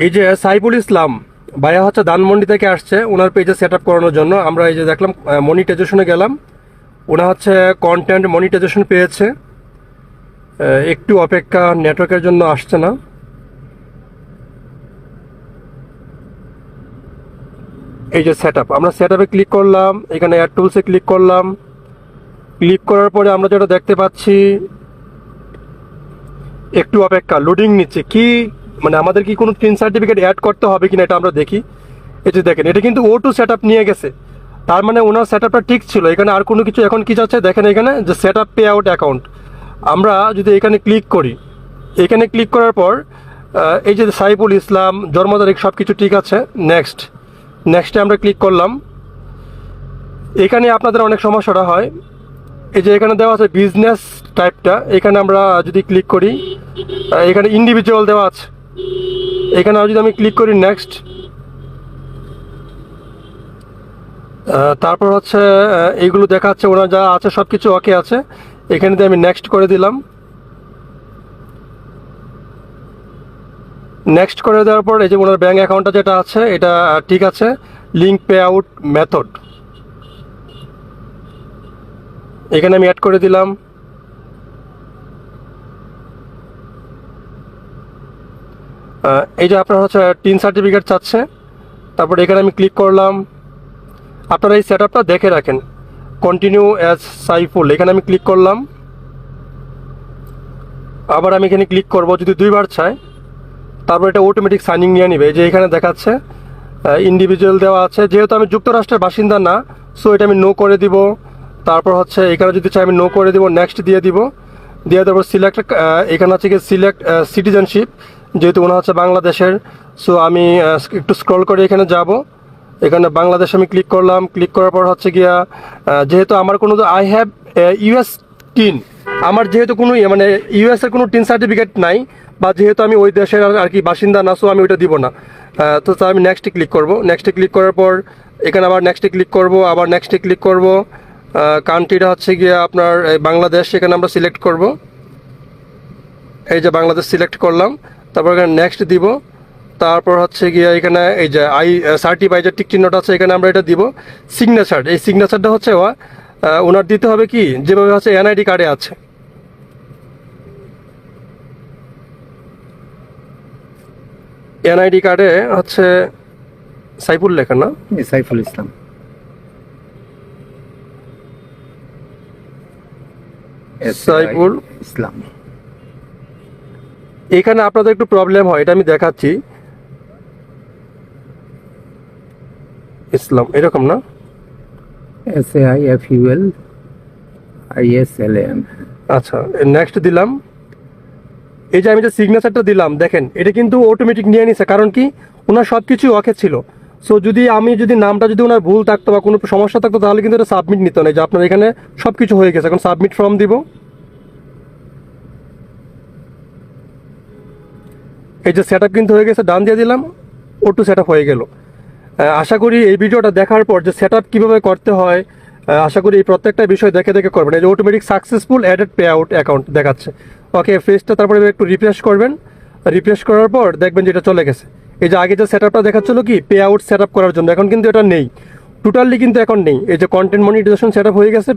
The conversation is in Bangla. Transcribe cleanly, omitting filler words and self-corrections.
এই যে সাইফুল ইসলাম ভাইয়া হচ্ছে ধানমন্ডি থেকে আসছে ওনার পেজে সেট আপ করানোর জন্য। আমরা এই যে দেখলাম মনিটাইজেশনে গেলাম, ওনা হচ্ছে কন্টেন্ট মনিটাইজেশন পেয়েছে। একটু অপেক্ষা, নেটওয়ার্কের জন্য আসছে না। এই যে সেট আপ, আমরা সেট আপে ক্লিক করলাম, এখানে অ্যাড টুলসে ক্লিক করলাম। ক্লিক করার পরে আমরা যেটা দেখতে পাচ্ছি, একটু অপেক্ষা, লোডিং নিচ্ছে। কি মানে আমাদের কি কোনো প্রিন্ট সার্টিফিকেট অ্যাড করতে হবে কিনা এটা আমরা দেখি। এই যে দেখেন, এটা কিন্তু O2 সেট আপ নিয়ে গেছে, তার মানে ওনার সেট আপটা ঠিক ছিল। এখানে আর কোনো কিছু এখন কি যাচ্ছে দেখেন, এখানে যে set up pay out account. আমরা যদি এখানে ক্লিক করি, এখানে ক্লিক করার পর এই যে সাইফুল ইসলাম, জন্ম তারিখ সব কিছু ঠিক আছে। নেক্সটে আমরা ক্লিক করলাম। এখানে আপনাদের অনেক সমস্যাটা হয়, এই যে এখানে দেওয়া আছে বিজনেস টাইপটা, এখানে আমরা যদি ক্লিক করি, এখানে ইন্ডিভিজুয়াল দেওয়া আছে। এখানে যদি আমি ক্লিক করি নেক্সট, তারপর হচ্ছে এইগুলো দেখাচ্ছে ওনার যা আছে সব কিছু ওকে আছে। এখানে দিয়ে আমি নেক্সট করে দিলাম। নেক্সট করে দেওয়ার পর এই যে ওনার ব্যাঙ্ক অ্যাকাউন্টটা যেটা আছে এটা ঠিক আছে। লিঙ্ক পে আউট মেথড এখানে আমি অ্যাড করে দিলাম। এই যে আপনার হচ্ছে টিন সার্টিফিকেট চাচ্ছে, তারপর এখানে আমি ক্লিক করলাম। আপনারা এই সেট আপটা দেখে রাখেন, কন্টিনিউ অ্যাজ সাইফুল, এখানে আমি ক্লিক করলাম। আবার আমি এখানে ক্লিক করব, যদি দুইবার চাই তারপর এটা অটোমেটিক সাইনিং নিয়ে নিবে। যে এখানে দেখাচ্ছে ইন্ডিভিজুয়াল দেওয়া আছে, যেহেতু আমি যুক্তরাষ্ট্রের বাসিন্দা না, সো এটা আমি নো করে দিব। তারপর হচ্ছে এখানে যদি চাই আমি নো করে দিব, নেক্সট দিয়ে দিব। দিয়ে দেবো সিলেক্ট, এখানে হচ্ছে কি সিলেক্ট সিটিজেনশিপ, যেহেতু ওনা হচ্ছে বাংলাদেশের। সো আমি একটু স্ক্রল করে এখানে যাব, এখানে বাংলাদেশ আমি ক্লিক করলাম। ক্লিক করার পর হচ্ছে গিয়া যেহেতু আমার কোনো আই হ্যাভ ইউএস টিন, আমার যেহেতু কোনো মানে ইউএসের কোনো টিন সার্টিফিকেট নাই, বা যেহেতু আমি ওই দেশের আর কি বাসিন্দা না, সো আমি ওইটা দিব না। তো আমি নেক্সটে ক্লিক করব। নেক্সটে ক্লিক করার পর এখানে আবার নেক্সটে ক্লিক করব, আবার নেক্সটে ক্লিক করব। কান্ট্রিটা হচ্ছে গিয়ে আপনার বাংলাদেশ, এখানে আমরা সিলেক্ট করব। এই যে বাংলাদেশ সিলেক্ট করলাম, তারপর এখানে নেক্সট দিব। তারপর হচ্ছে গিয়ে এখানে এই যে আই সার্টিফাই যে টিক চিহ্নটা আছে, এখানে আমরা এটা দিব। সিগনেচার, এই সিগনেচারটা হচ্ছে ওনার দিতে হবে কি যেভাবে হচ্ছে এনআইডি কার্ডে আছে। এনআইডি কার্ডে হচ্ছে সাইফুল লেখা না, সাইফুল ইসলাম, সাইফুল ইসলাম। এখানে আপনাদের একটু প্রবলেম হয়, এটা আমি দেখাচ্ছি। ইসলাম এরকম না, SAIFULISLAM। আচ্ছা নেক্সট দিলাম। এই যে আমি যে সিগনেচারটা দিলাম দেখেন, এটা কিন্তু অটোমেটিক নিয়ে নিছে, কারণ কি ওনার সব কিছু ওকে ছিল। সো যদি নামটা যদি ওনার ভুল থাকতো বা কোনো সমস্যা থাকতো, তাহলে কিন্তু এটা সাবমিট নিত না। যে আপনার এখানে সব কিছু হয়ে গেছে, এখন সাবমিট ফর্ম দিব। এই যে সেট আপ কিন্তু হয়ে গেছে, ডান দিয়ে দিলাম, O2 সেট আপ হয়ে গেল। আশা করি এই ভিডিওটা দেখার পর যে সেট আপ কীভাবে করতে হয়, আশা করি এই প্রত্যেকটা বিষয় দেখে দেখে করবেন। এই যে automatic successful added pay out account দেখাচ্ছে। ওকে, ফেসটা তারপরে একটু রিফ্রেশ করবেন। রিফ্রেশ করার পর দেখবেন যে এটা চলে গেছে। এই যে আগে যে সেট আপটা দেখাচ্ছিল কি পে আউট সেট আপ করার জন্য, এখন কিন্তু এটা নেই, টোটালি কিন্তু এখন নেই। এই যে কন্টেন্ট মনিটাইজেশন সেট আপ হয়ে গেছে।